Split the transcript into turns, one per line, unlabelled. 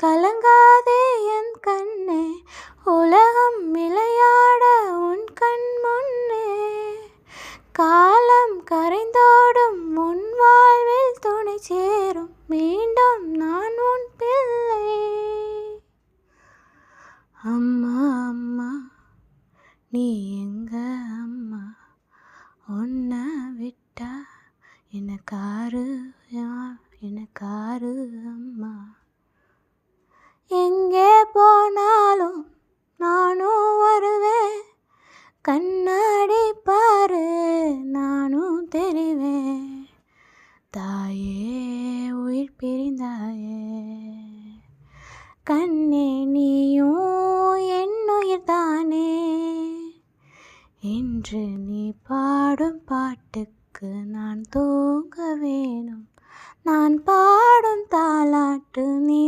கலங்காதே என் கண்ணே, உலகம் விளையாட உன் கண் முன்னே. காலம் கரைந்தோடும் உன் வாழ்வில் துணை சேரும், மீண்டும் நான் உன் பிள்ளை. அம்மா அம்மா நீ எங்க அம்மா, உன்னை விட்டா எனக்காரு அம்மா. எங்கே போனாலும் நானும் வருவேன், கண்ணாடி பாரு நானும் தெரிவேன். தாயே உயிர் பிரிந்தாயே, கண்ணே நீயும் என்னுயிர் தானே. இன்று நீ பாடும் பாட்டுக்கு நான் தூங்க வேணும், நான் பாடும் தாலாட்டு நீ